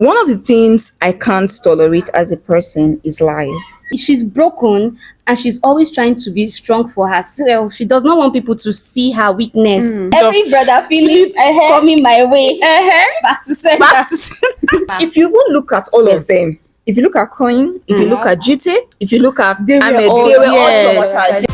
One of the things I can't tolerate as a person is lies. She's broken and she's always trying to be strong for herself. She does not want people to see her weakness. Every brother feelings coming my way. Back to center. If you even look at all of them, if you look at Coin, if you look at Jite, if you look at Ahmed, they were all traumatized.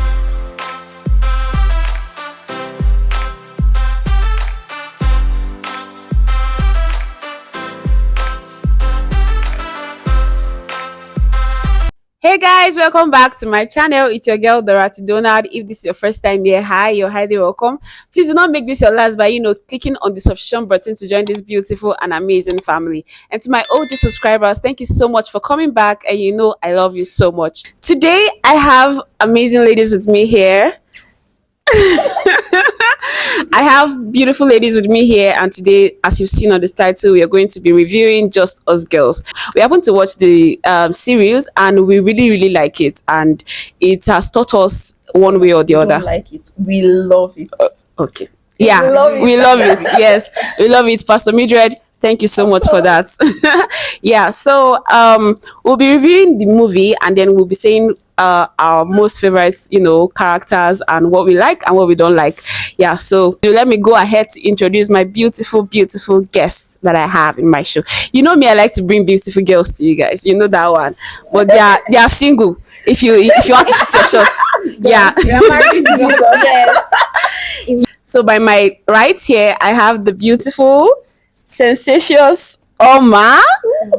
Hey guys, welcome back to my channel. It's your girl Dorothy Donald. If this is your first time here, hi, you're highly welcome. Please do not make this your last by clicking on the subscription button to join this beautiful and amazing family. And to my OG subscribers, thank you so much for coming back, and I love you so much. Today I have amazing ladies with me here. I have beautiful ladies with me here, and today, as you've seen on this title, we are going to be reviewing Just Us Girls. We happened to watch the series, and we really like it, and it has taught us one way or the other. We don't like it. We love it. Okay. Yeah, we love it. Yes, we love it. Pastor Mildred, thank you so much for that. Yeah, so we'll be reviewing the movie, and then we'll be saying our most favorite characters and what we like and what we don't like. Yeah, so let me go ahead to introduce my beautiful guests that I have in my show. Me, I like to bring beautiful girls to you guys, that one, but they are single. If you want to shoot your shot. Yeah. So by my right here I have the beautiful, sensacious Oma.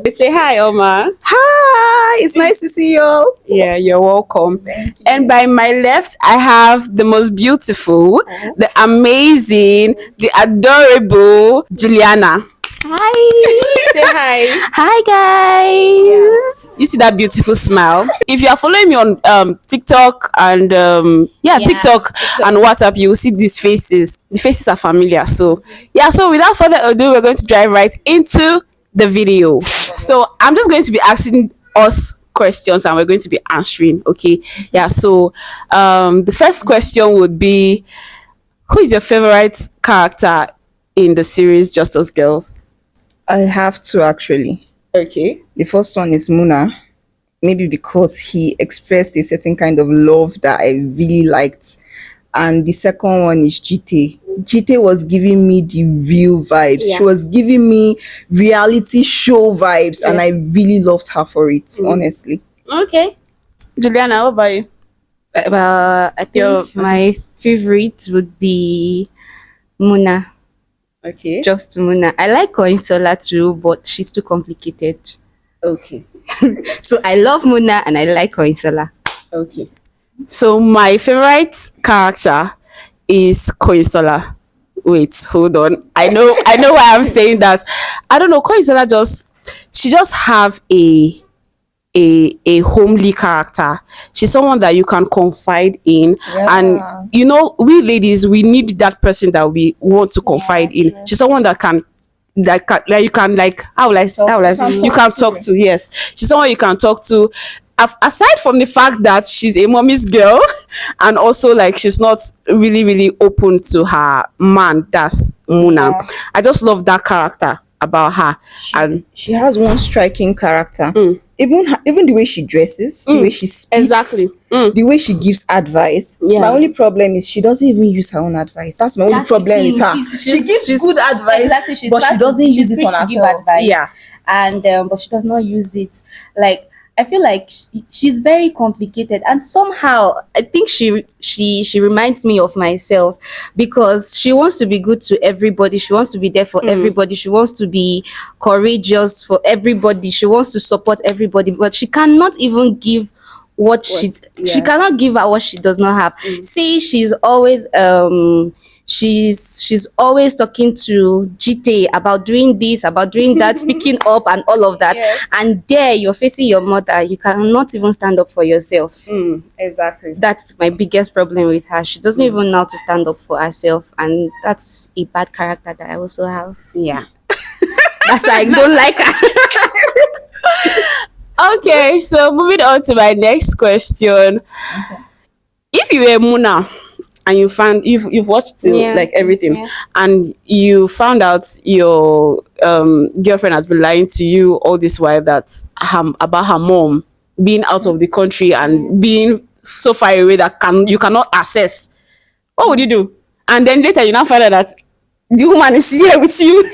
Say hi, Oma. Hi, it's nice to see you. Yeah, you're welcome. Thank you. And by my left, I have the most beautiful, the amazing, the adorable Juliana. Hi. Say hi. Hi guys. You see that beautiful smile? If you are following me on TikTok and TikTok and WhatsApp, you will see these faces. The faces are familiar. So so without further ado, we're going to dive right into the video. So I'm just going to be asking us questions and we're going to be answering. Okay. Yeah. So the first question would be, who is your favorite character in the series Just Us Girls? I have two actually. Okay. The first one is Muna, maybe because he expressed a certain kind of love that I really liked. And the second one is Jite. Jite was giving me the real vibes. She was giving me reality show vibes, and I really loved her for it, honestly. Okay. Juliana, what about you? I think my favorite would be Muna. Okay. Just Muna. I like Koinsola too, but she's too complicated. Okay. So I love Muna and I like Koinsola. Okay. So my favorite character is Koinsola. Wait, hold on. I know why I'm saying that. I don't know. Koinsola she just have a homely character. She's someone that you can confide in, and we ladies, we need that person that we want to confide in. She's someone that can you can talk to. Yes, she's someone you can talk to. Aside from the fact that she's a mommy's girl, and also she's not really open to her man, that's Muna. I just love that character about her. And she has one striking character. Even the way she dresses, the way she speaks, exactly, the way she gives advice. My only problem is she doesn't even use her own advice. That's my only problem with her. She gives good advice, exactly, but she doesn't use it on herself. Yeah, and but she does not use it. I feel like she's very complicated, and somehow I think she reminds me of myself, because she wants to be good to everybody. She wants to be there for everybody. She wants to be courageous for everybody. She wants to support everybody, but she cannot even give she cannot give her what she does not have. See, she's always she's always talking to Jite about doing this, about doing that, speaking up and all of that. And there you're facing your mother, you cannot even stand up for yourself. Exactly. That's my biggest problem with her. She doesn't even know how to stand up for herself, and that's a bad character that I also have. Yeah. That's why I don't like her. Okay, so moving on to my next question. If you were Muna and you found you've watched till Yeah. like everything, Yeah. and you found out your girlfriend has been lying to you all this while, that about her mom being out of the country and being so far away that you cannot access, what would you do? And then later you now find out that the woman is here with you,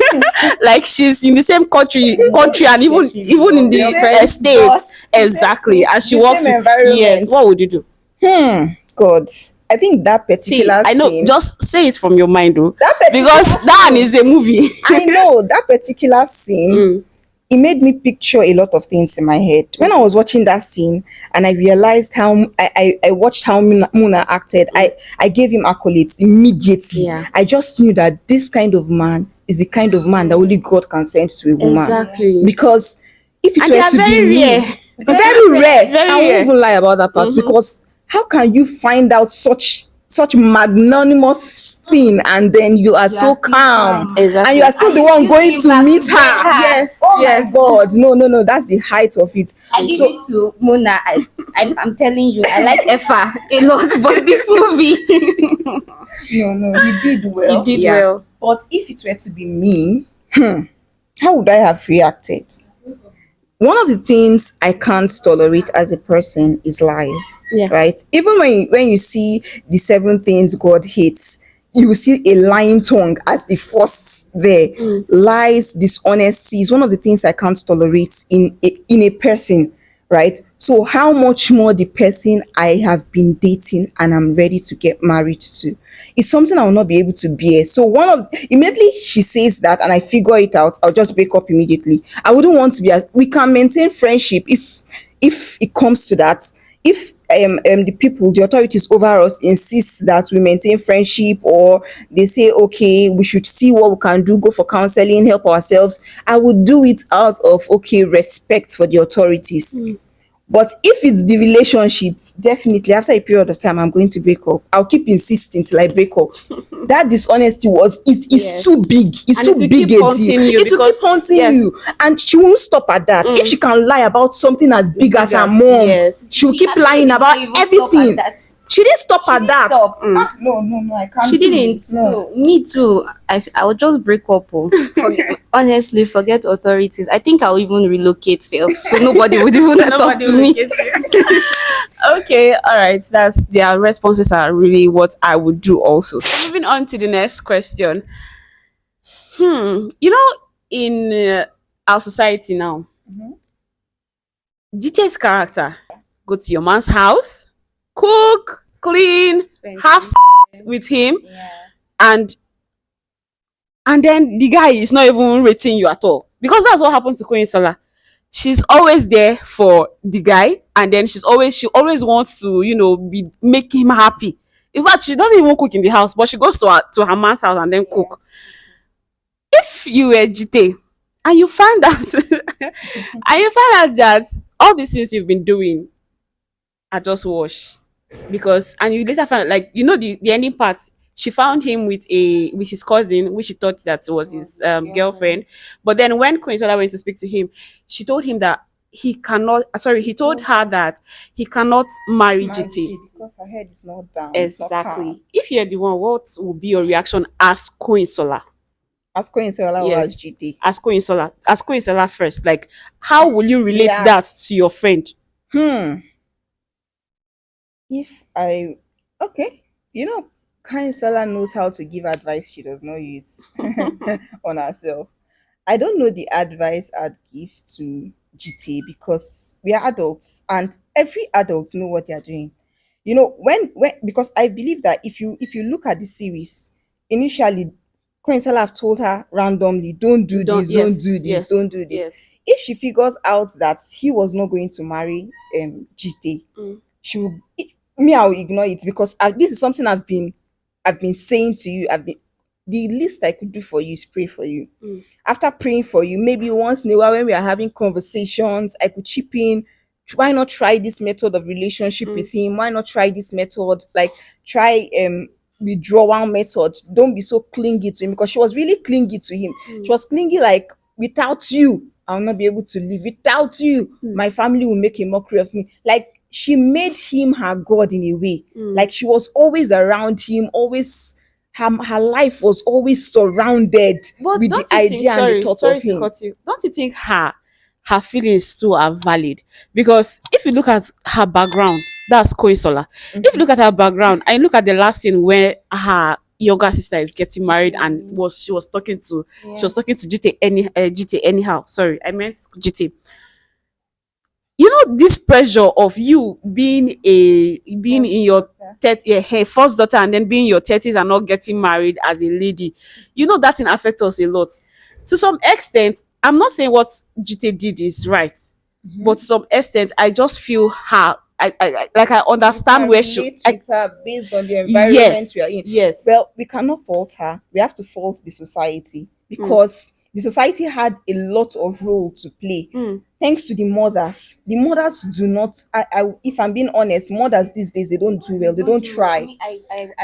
like she's in the same country, and even in the estate, exactly, and she the works same with, environment. yes, what would you do? God, I think that See, particular I know, scene. just say it from your mind, though, That particular because that scene. is a movie. I know that particular scene. It made me picture a lot of things in my head when I was watching that scene, and I realized how I watched how Muna acted. I gave him accolades immediately. Yeah. I just knew that this kind of man is the kind of man that only God can send to a woman. Exactly. Because if it And were they are to very be rare. me, very rare. Very I won't rare. even lie about that part, because how can you find out such magnanimous thing, and then you are so still calm, calm. Exactly. and you are still And the you one still going give to back meet to her? her. Yes. Oh Yes. my God, no, that's the height of it. I give So it to Mona. I'm telling you, I like Effa a lot, but this movie, no, he did well. he did well. But if it were to be me, how would I have reacted? One of the things I can't tolerate as a person is lies. Yeah. Right? Even when you see the 7 things God hates, you will see a lying tongue as the first there. Lies, dishonesty is one of the things I can't tolerate in a person. Right? So how much more the person I have been dating and I'm ready to get married to? It's something I will not be able to bear. So immediately she says that and I figure it out, I'll just break up immediately. I wouldn't want to be we can maintain friendship if it comes to that. If the authorities over us insist that we maintain friendship, or they say okay, we should see what we can do, go for counseling, help ourselves, I would do it out of respect for the authorities. But if it's the relationship, definitely after a period of time, I'm going to break up. I'll keep insisting till I break up. That dishonesty is Yes. too big. It's And too it will big keep a haunting deal. you It will because- keep haunting yes. you. And she won't stop at that. If she can lie about something as big as her as- mom, yes. she'll She keep actually lying did about not even stop everything. at that. She didn't stop She at didn't that. stop. No, I can't. She didn't. No. So me too. I will just break up. Honestly, forget authorities. I think I'll even relocate self, so nobody would even talk Nobody to will me. get you. Okay, all right. That's their responses are really what I would do also. So moving on to the next question. In our society now, GT's character go to your man's house, cook, clean, Spend have time. with him, Yeah. and then the guy is not even rating you at all, because that's what happened to Queen Salah. She's always there for the guy, and then she always wants to be make him happy. In fact, she doesn't even cook in the house, but she goes to her man's house and then cook. If you were GT and you find out that all these things you've been doing are just wash, because and you later found, like, the ending part, she found him with his cousin, which she thought that was his girlfriend. But then when Queen Sola went to speak to him, she told him that he told her that he cannot marry GT. Because her head is not down. Exactly. If you're the one, what would be your reaction as Queen Sola? As Queen Sola Yes. was GT. As Queen Sola first, like, how will you relate Yeah. that to your friend? If I Kind Sola knows how to give advice she does not use on herself. I don't know the advice I'd give to GT, because we are adults and every adult know what they are doing. When because I believe that if you look at the series, initially Queen Sola have told her randomly, don't do this, yes, don't do this, yes, don't do this. yes. If she figures out that he was not going to marry GT, she will I will ignore it, because this is something I've been saying to you. The least I could do for you is pray for you. After praying for you, maybe once in a while when we are having conversations, I could chip in. Why not try this method of relationship with him? Why not try this method? Like, try withdrawal method. Don't be so clingy to him, because she was really clingy to him. She was clingy, like, without you, I'll not be able to live. Without you, my family will make a mockery of me. Like, she made him her god in a way. Like she was always around him, always her life was always surrounded But with the don't you think? idea and the Sorry, thought of sorry to him. cut you. Don't you think her feelings too are valid? Because if you look at her background, that's Koisola. If you look at her background and look at the last scene where her younger sister is getting married and she was talking to GT anyhow. Sorry, I meant GT. You know this pressure of you being in your her first daughter and then being your 30s and not getting married as a lady. You know that thing affect us a lot. To some extent, I'm not saying what GT did is right, but to some extent, I just feel her. I You understand can where she. relate with her based on the environment Yes, we are in. yes. Well, we cannot fault her. We have to fault the society because the society had a lot of role to play. Thanks to the mothers. The mothers do not. If I'm being honest, mothers these days they don't do well. They don't try.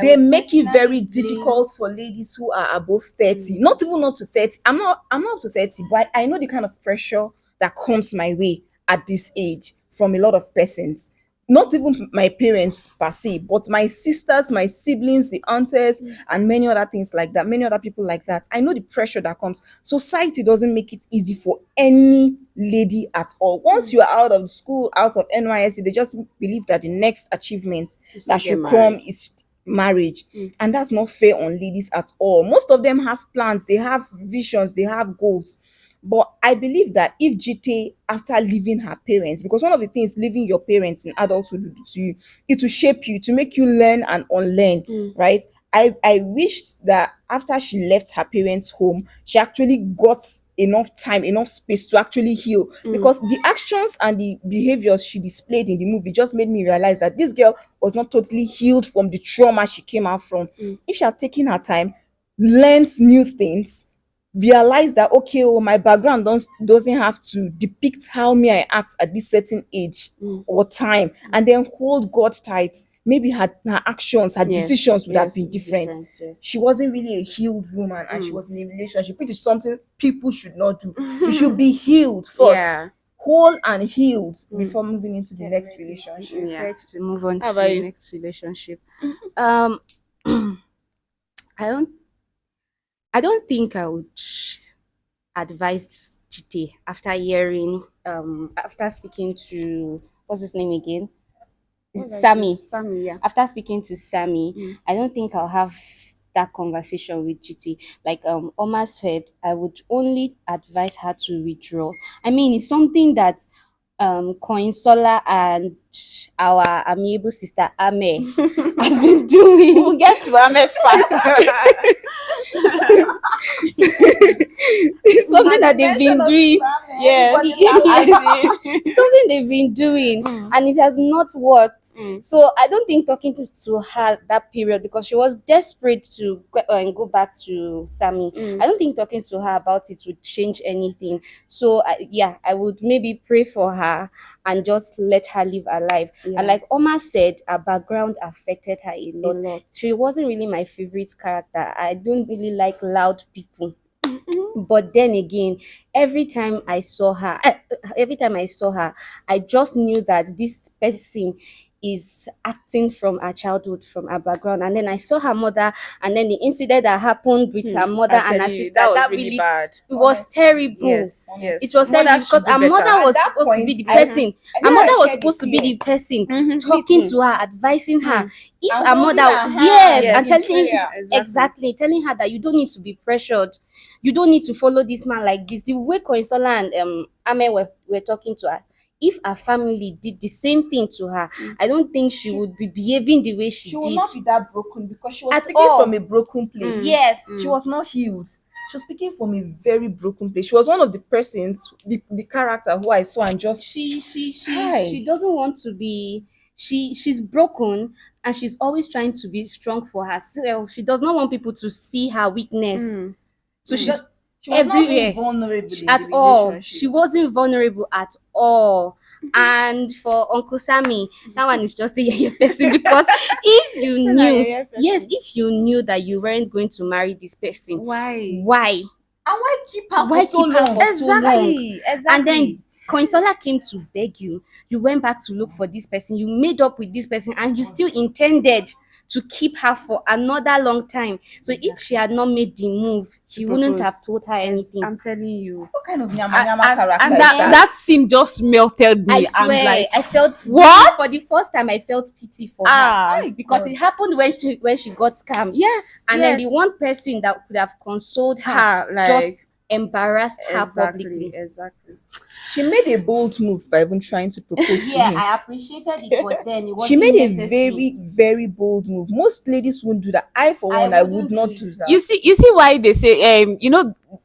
They make it very difficult for ladies who are above 30, not even not to 30. I'm not up to 30, but I know the kind of pressure that comes my way at this age from a lot of persons. Not even my parents per se, but my sisters, my siblings, the aunts, and many other things like that, many other people like that. I know the pressure that comes. Society doesn't make it easy for any lady at all. Once you are out of school, out of NYSC, they just believe that the next achievement that get should married. come is marriage. And that's not fair on ladies at all. Most of them have plans, they have visions, they have goals. But I believe that if GT, after leaving her parents, because one of the things leaving your parents in adulthood will do to you, it will shape you to make you learn and unlearn, right? I wished that after she left her parents' home, she actually got enough time, enough space to actually heal. Because the actions and the behaviors she displayed in the movie just made me realize that this girl was not totally healed from the trauma she came out from. If she had taken her time, learned new things, realize that okay, oh, my background doesn't have to depict how me I act at this certain age or time, and then hold God tight, maybe her actions, her Yes, decisions would have yes, been different. yes. She wasn't really a healed woman, and she was in a relationship, which is something people should not do. You should be healed first, Yeah. whole and healed, before moving into the next relationship. Yeah. Prepared to move on How to about the you? next relationship. Um, I don't. I don't think I would advise GT after hearing. After speaking to what's his name again? It's Sammy. Sammy, yeah. After speaking to Sammy, I don't think I'll have that conversation with GT. Like Omar said, I would only advise her to withdraw. I mean, it's something that Coinsola and our amiable sister Ame has been doing. We'll get to the MS part. It's something that they've been doing. Yes. It's something they've been doing, and it has not worked. So I don't think talking to her that period, because she was desperate to go back to Sammy. I don't think talking to her about it would change anything. So I would maybe pray for her and just let her live her life. And like Omar said, her background affected her a lot. She wasn't really my favorite character. I don't really like loud people. But then again, every time I saw her, I just knew that this person is acting from her childhood, from her background. And then I saw her mother, and then the incident that happened with her mother I and tell her you, sister, that was that really really bad. it was terrible. Yes, yes. It was Mothers terrible because should do her mother better. was At that supposed to be point, the person. I Her mother was shed a supposed to be tear. the person Me talking too. to her, advising her. If And her holding mother, her hand yes, Yes. and in telling prayer. exactly telling her that you don't need to be pressured, you don't need to follow this man like this. The way Koinsola and Ame were talking to her, if her family did the same thing to her, I don't think she would be behaving the way she She will did. not be that broken because she was At speaking all. from a broken place. Yes. She was not healed. She was speaking from a very broken place. She was one of the persons, the character who I saw and just Hi. She doesn't want to be, she's broken, and she's always trying to be strong for herself. She does not want people to see her weakness. So she's she was not everywhere. being vulnerable in At the all. relationship. She wasn't vulnerable at all. And for Uncle Sammy, that one is just a yeye person, because if you Still a knew, yeye person. yes, if you knew that you weren't going to marry this person, Why? why? And why keep her Why for so keep her long? for so long? Exactly. And then Coinsola came to beg you. You went back to look for this person. You made up with this person, and you still intended to keep her for another long time. So if she had not made the move, he wouldn't have propose. told her anything. I'm telling you. What kind of nyama And, nyama and, character and is that, that? that scene just melted me. I I'm swear, like, I felt what? for the first time. I felt pity for her ah, because it happened when she got scammed. yes, and yes. then the one person that could have consoled her Her, like, just embarrassed her publicly. exactly. She made a bold move by even trying to propose to Yeah, him. I appreciated it, but then it wasn't She made a necessary. very, very bold move. Most ladies wouldn't do that. I, for one, I would wouldn't not do do it. that. You see why they say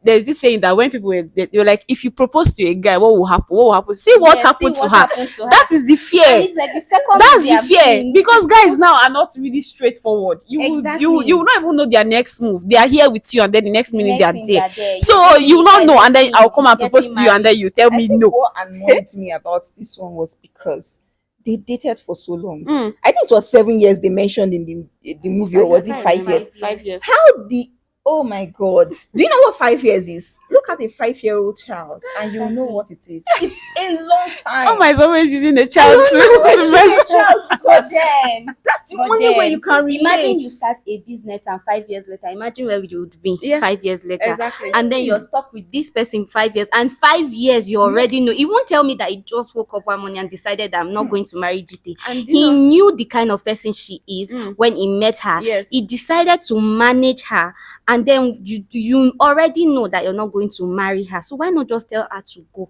there's this saying that when people they were like, if you propose to a guy, what will happen? What will happen? See what Yeah, happened see to what her. happened to her. That is the And fear. it's like the second That's movie the I've fear seen. because guys now are not really straightforward. You will Exactly. you will not even know their next move. They are here with you, and then the next The minute next they are thing there. they're So You're you will getting not know, and then next I'll thing come is and propose getting to you, and then married. you tell I me think no. what annoyed me about this one was because they dated for so long. Mm. I think it was 7 years they mentioned in the movie, or was it 5 years? 5 years. How the Oh my god. Do you know what 5 years is? Look at a 5-year-old child and you know Exactly. what it is. It's a long time. Oh my, is always using the I child don't know why to she's measure. a child But because then, that's the but only way then, you can relate. imagine you start a business and 5 years later, imagine where you would be Yes, 5 years later. exactly. And then you're stuck with this person 5 years. And 5 years, you already know. He won't tell me that he just woke up one morning and decided that I'm not going to marry GT. And He knew the kind of person she is Mm. when he met her. Yes. He decided to manage her. And then you already know that you're not going to marry her. So why not just tell her to go?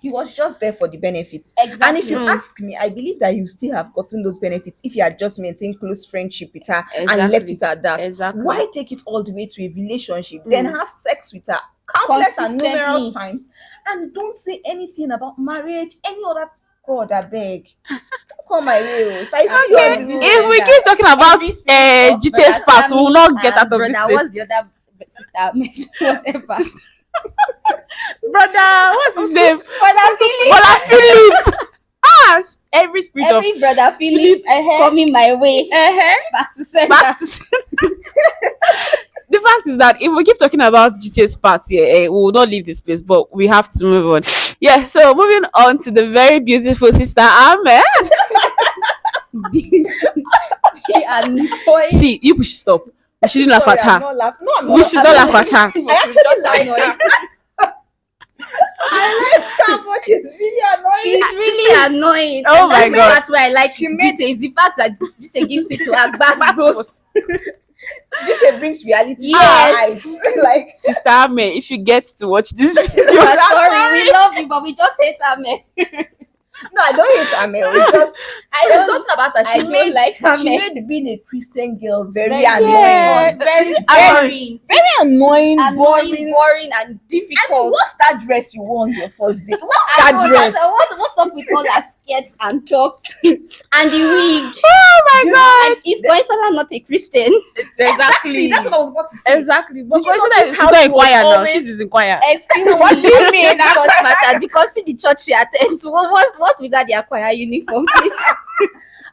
He was just there for the benefits. Exactly. And if you ask me, I believe that you still have gotten those benefits if you had just maintained close friendship with her and left it at that. Exactly. Why take it all the way to a relationship, then have sex with her countless and Consistently. numerous times, and don't say anything about marriage, any other God, I beg. Don't come my way. If I see you on the road, If we keep talking about Every spirit of GT's Brother part, we will Sammy not get and out of brother, this what's place. the other sister? Whatever. Brother, what's his name? Brother Philip. Bola Philip. Every spirit of Every brother Philip coming my way. Back to center. back to the fact is that if we keep talking about GT's part here, we will not leave this place, but we have to move on. Yeah, so moving on to the very beautiful sister Ame. They are annoying. See, you should stop. We shouldn't laugh sorry, at I'm her. not laughing. No, I'm We not. should not laugh at her. I She's just annoying. I like her, but she's really annoying. She's really annoying. Oh And my that's God. That's why I like She made- Jite. Is the fact that Jite gives it to her bros. Jite brings reality Yes. to our eyes. Like, Sister Ame, if you get to watch this video, Sorry, we love you, but we just hate her, man. no, I don't hate Amel. It's just I there's don't something about her. I She don't made like her, she man. made being a Christian girl very Very- annoying. Yeah. Very Annoying. boring. Very annoying, Annoying, boring, and I mean, difficult. what's that dress you wore on your first date? What's I that know dress? what's up with all her skirts and tops and the wig? Oh my God. And is Goinsola not a Christian? Exactly. That's what I was about to say. Exactly. But Did you consider notice she's how not she in was choir now. always- She's in choir. Excuse me. What do you mean? What matters? Because see the church she attends. What's with that their choir uniform, please?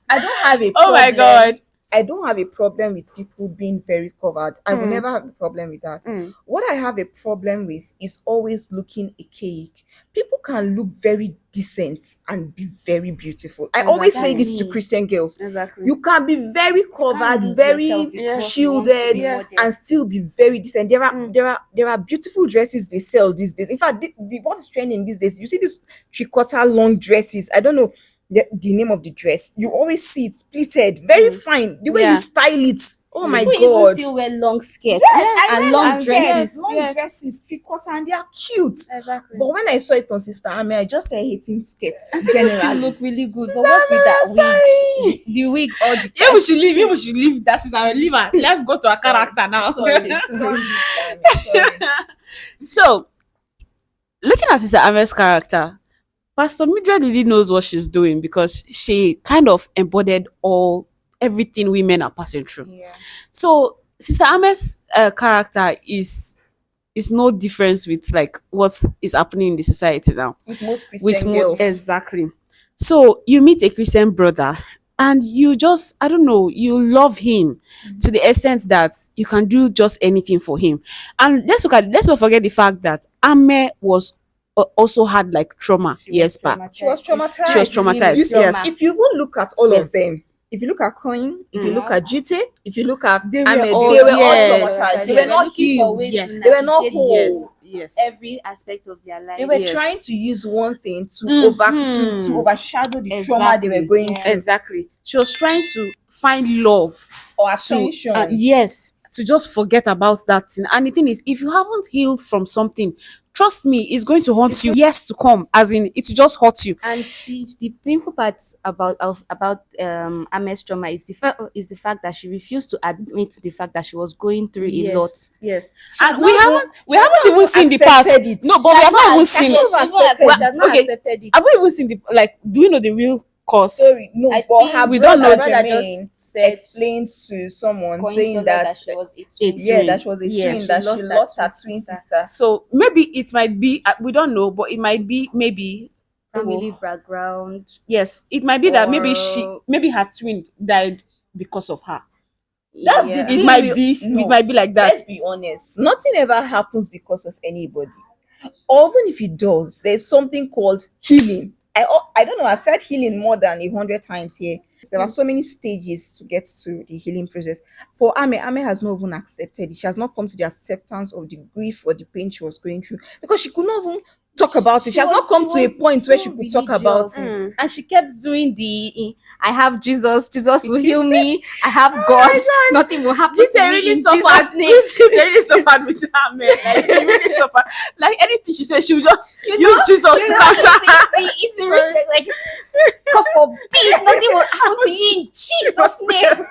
I don't have a Oh problem. my God. I don't have a problem with people being very covered. I will Mm. never have a problem with that. Mm. What I have a problem with is always looking archaic. People can look very decent and be very beautiful. I always say this to Exactly. Christian girls. Exactly. You can be very covered, lose very yourself because Yes. you want to shielded, be modest. and still be very decent. There are Mm. there are beautiful dresses they sell these days. In fact, what is trending these days? You see these 3/4 long dresses. I don't know the name of the dress. You always see it pleated, very fine. The way Yeah. you style it. Oh my People even god! still wear long skirts Yes, I and wear long long dresses. skirts. long Yes. dresses, 3/4, and they are cute. Exactly. But when I saw it on Sister Ame, I just started hating skirts People still generally. look really good. But what's with that wig? The wig or the Yeah, we should leave. Yeah, we should leave. That is our leave her. Let's go to our character now. Sorry, sorry, Sister Ame, sorry. So, looking at Sister Ame's character, Pastor Mildred really knows what she's doing because she kind of embodied everything women are passing through. Yeah. So, Sister Ame's character is no difference with like what is happening in the society now. With most Christian With girls. exactly. So you meet a Christian brother and you just I don't know, you love him to the extent that you can do just anything for him. And let's not forget the fact that Ame was also had like trauma years back. She was traumatized. She was traumatized. You see, Yes. if you even look at all Yes. of them, if you look at Coin, if you look Yeah. at Jite, if you look at They were Ahmed, all- they were yes. all traumatized. They Yes. were not looking for healed. ways Yes. to They were not navigate whole. Yes. Yes. every aspect of their life. They were Yes. trying to use one thing to Mhm. to overshadow the trauma they were going Yeah. through, Exactly. She was trying to find love or to attention. yes, to just forget about that thing. And the thing is, if you haven't healed from something, trust me, it's going to haunt you years to come. As in, it will just hurt you. And the painful part about Ahmed's trauma is the fact that she refused to admit the fact that she was going through a lot. Yes. She And had we not haven't she had not even seen the part. accepted it. No, She but we had have not even she had seen. not She accepted has not Okay. accepted it. Have we even seen the like? Do we know the real cause? story. No, I but think her we don't know. brother Brother Jermaine just said explained to someone Coin saying solo that she was a a twin. yeah, twin. that she was a Yes. twin, that she lost her twin sister. So maybe it might be. We don't know, but it might be maybe. Family background. Yes, it might be that Or- maybe her twin died because of her. That's Yeah. the It thing. might be. No, It might be like that. let's be honest. Nothing ever happens because of anybody. Or even if it does, there's something called healing. I don't know. I've said healing more than 100 times here. There are so many stages to get to the healing process. For Ame has not even accepted it. She has not come to the acceptance of the grief or the pain she was going through, because she could not even talk about it. She has not come to a point where she could talk about religious. it. And she kept doing I have Jesus will heal me. I have God, nothing will happen to me in Jesus' name. They really suffered with her, man. Like she really suffered. Like anything she said, she would just use Jesus to counter her. It's a reflex, like God forbid nothing will happen to you in Jesus' name.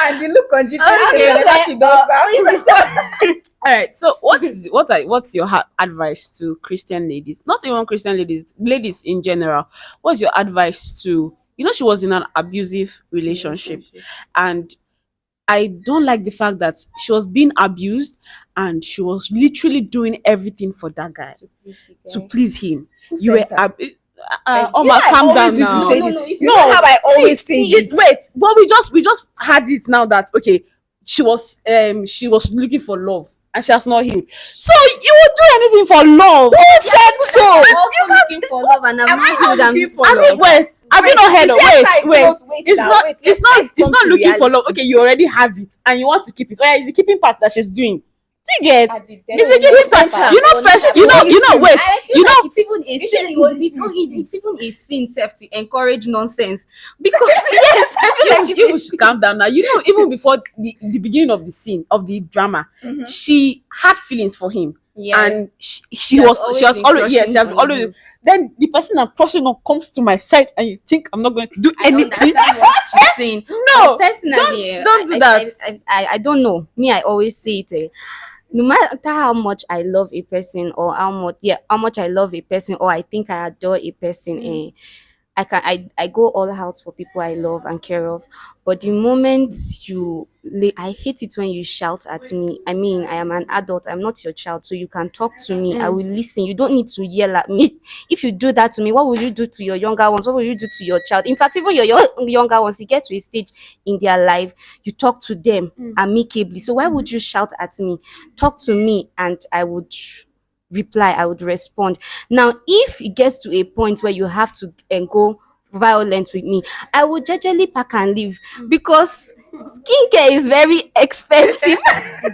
And the look on Jesus' Okay. face whenever she does that. All right. So what's your advice to Christian ladies? Not even Christian ladies, ladies in general. What's your advice to, she was in an abusive relationship, and I don't like the fact that she was being abused and she was literally doing everything for that guy to please him. You were sent her? Oma, I calm down always used to now. say No, this. no, it's You know how I always say See, this. wait, but we just had it now that okay, she was looking for love and she has not healed. So you would do anything for love. Who said so? I'm also looking for love and I'm not healed. looking for I mean, love? wait, have you not heard of wait? It's now, not wait, it's let's not come to looking for love. reality. Okay, you already have it and you want to keep it. Where is the keeping part that she's doing? Do you get? At the It's a death keeping part. center. You know, first, wait, I feel you like know, it's even a sin. It's even a sin self to encourage nonsense, because yes, I feel like you should calm down now. Even before the beginning of the scene of the drama, she had feelings for him. Yeah. And she was always yes, she has always. Then the person I'm crushing on comes to my side, and you think I'm not going to do I anything. understand what she's saying. No, But personally, don't do that. I don't know. Me, I always say it. No matter how much I love a person, or how much I love a person, or I think I adore a person, I go all out for people I love and care of. But the moment I hate it when you shout at me. I mean, I am an adult, I'm not your child, so you can talk to me. I will listen. You don't need to yell at me. If you do that to me, what will you do to your younger ones? What will you do to your child? In fact, even your younger ones, you get to a stage in their life, you talk to them amicably. So why would you shout at me? Talk to me and I would reply, I would respond. Now, if it gets to a point where you have to go violent with me, I would generally pack and leave, because skincare is very expensive. Is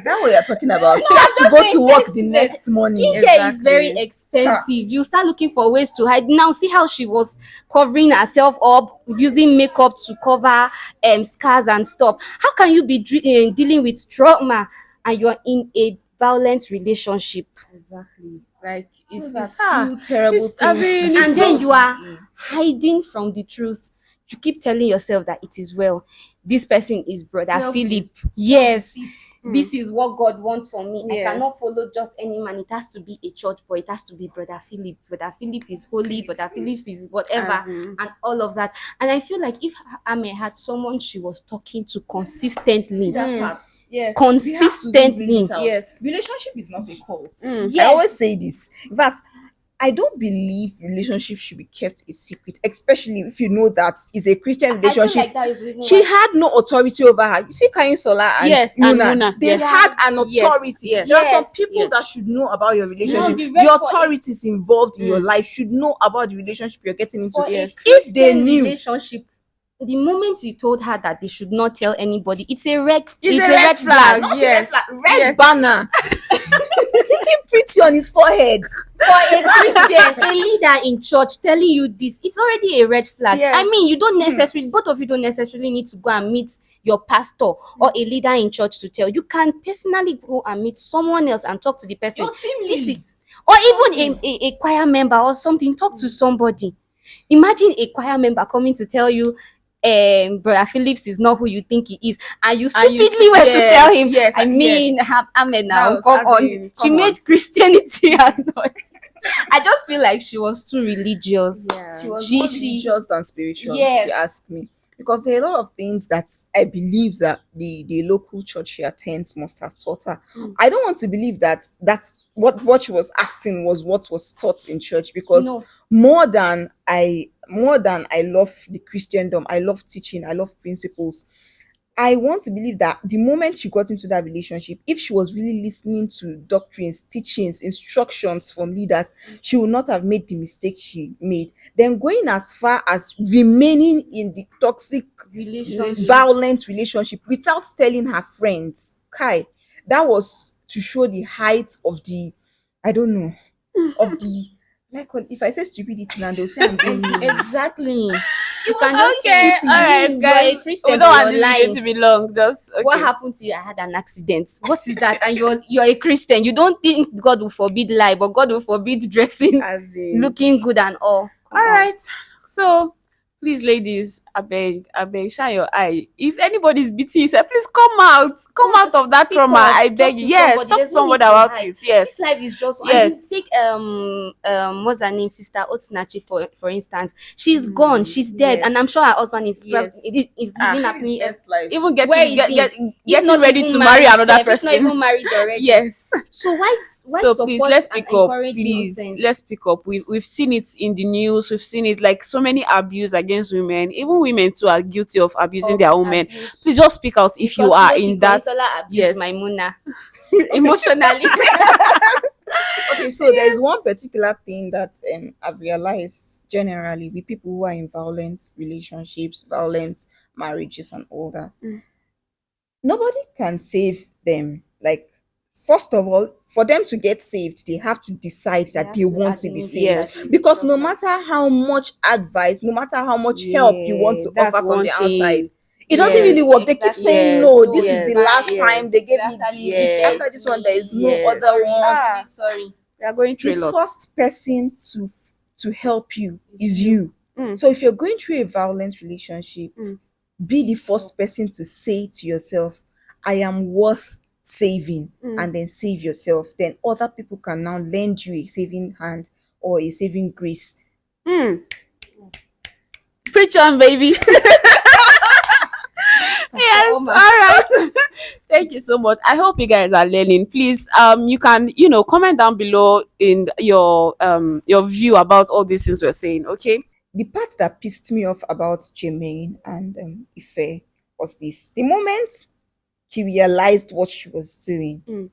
that what you're talking about? She I'm has to just go saying to work first the thing. next morning. Skincare is very expensive. You start looking for ways to hide. Now, see how she was covering herself up, using makeup to cover scars and stuff. How can you be dealing with trauma and you're in a violent relationship? Exactly. Like Those are two terrible things. And then you are hiding from the truth. You keep telling yourself that it is well. This person is Brother Philip. Yes, this is what God wants for me. Yes. I cannot follow just any man. It has to be a church boy. It has to be Brother Philip. Brother Philip is holy. Brother Philip is whatever, and all of that. And I feel like if Ame had someone she was talking to consistently, That part. yes, consistently, yes. Relationship is not a cult. Yes. I always say this. In fact, I don't believe relationship should be kept a secret, especially if you know that it's a Christian I feel relationship. like that is the reason She why. had no authority over her. You see, Kayin Sola and Yes, and Muna, Muna, they yes. had an Yes, authority. yes. There are some Yes, people yes. that should know about your relationship. the The, red for authorities involved in your Mm. life should know about the relationship you're getting into. For Yes. a If they Christian knew, relationship, the moment you told her that they should not tell anybody, it's a red. It's It's a a red red flag. flag. not Yes. a red flag, red Yes. banner sitting pretty on his forehead. For a Christian, a leader in church telling you this, it's already a red flag. Yes. I mean, you don't necessarily, both of you don't necessarily need to go and meet your pastor or a leader in church to tell. You can personally go and meet someone else and talk to the person. Your team This lead. is, or even a choir member or something. Talk to somebody. Imagine a choir member coming to tell you, Brother Phillips is not who you think he is, and you stupidly went to tell him. Yes, I mean, Amen now, Now, come on. Amen, She come made Christianity and all. I just feel like she was too religious. Yeah. She was She- more she- religious than spiritual, if Yes. you ask me. Because there are a lot of things that I believe that the local church she attends must have taught her. I don't want to believe that that's what she was acting was what was taught in church, because No. more than I love the Christendom, I love teaching, I love principles. I want to believe that the moment she got into that relationship, if she was really listening to doctrines, teachings, instructions from leaders, she would not have made the mistake she made. Then going as far as remaining in the toxic, Relationship. violent relationship without telling her friends. Kai, that was to show the height of the, I don't know, of the, like, if I say stupidity now, they'll say I'm being mean. Exactly. You was can just Okay, see. all right, I mean, guys. you're a Christian, We don't but want you're this video lying. to be long. Just okay. What happened to you? I had an accident. What is that? And you're a Christian. You don't think God will forbid lie, but God will forbid dressing, As in, looking good and all. Come all on. right. So, please, ladies, I beg, shine your eye. If anybody's beating you, say, please come out of that Speak trauma. up, I talk beg to you. Yes, somebody. talk to There's no need somebody to about hide. it. Yes. This life is just Yes. and you take what's her name, Sister Otinachi, for instance. She's gone, she's dead, yes. and I'm sure her husband is Yes. is living happily. life. Even Where is he? getting ready even to marry married, another sef, if not person. even married already. Yes. So why So support please, let's and pick up. encourage Please, nonsense? let's pick up. We've seen it in the news. We've seen it like so many abuse against women. Even women too are guilty of abusing their own men. Abuse. Please just speak out if you Because are Loki in that. Konsola abused Yes. my Muna emotionally. Okay, so there's one particular thing that I've realized generally with people who are in violent relationships, violent marriages, and all that. Nobody can save them. Like, first of all, for them to get saved, they have to decide that have they to want to be admit saved. Yes. that it's Because no problem. matter how much advice, no matter how much help you want to that's offer from one the thing. outside, it doesn't really Yes, work. They keep exactly. saying, Yes, no, No, this yes, is the last yes. time they gave After me this, this. After this one, there is no Yes. other one. Sorry, sorry. We are going through The a lot. first person to help you is you. Mm. So if you're going through a violent relationship, Mm. be the first person to say to yourself, I am worth saving, and then save yourself. Then other people can now lend you a saving hand or a saving grace. Preach on, baby. Yes, all Oma. right. Thank you so much. I hope you guys are learning. Please, you can, comment down below in your view about all these things we're saying. Okay. The part that pissed me off about Jermaine and Ife was this: the moment she realized what she was doing,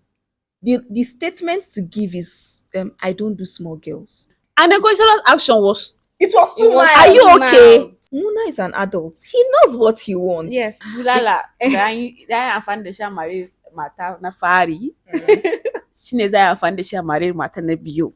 the statement to give is, I don't do small girls. And the Godzilla action was, It was too It was much. are you too okay? mild. Muna is an adult. He knows what he wants. Yes, Bulala. Dai amfani da shi a mare mata na fari. Shine zai amfani da shi a mare mata na biyu.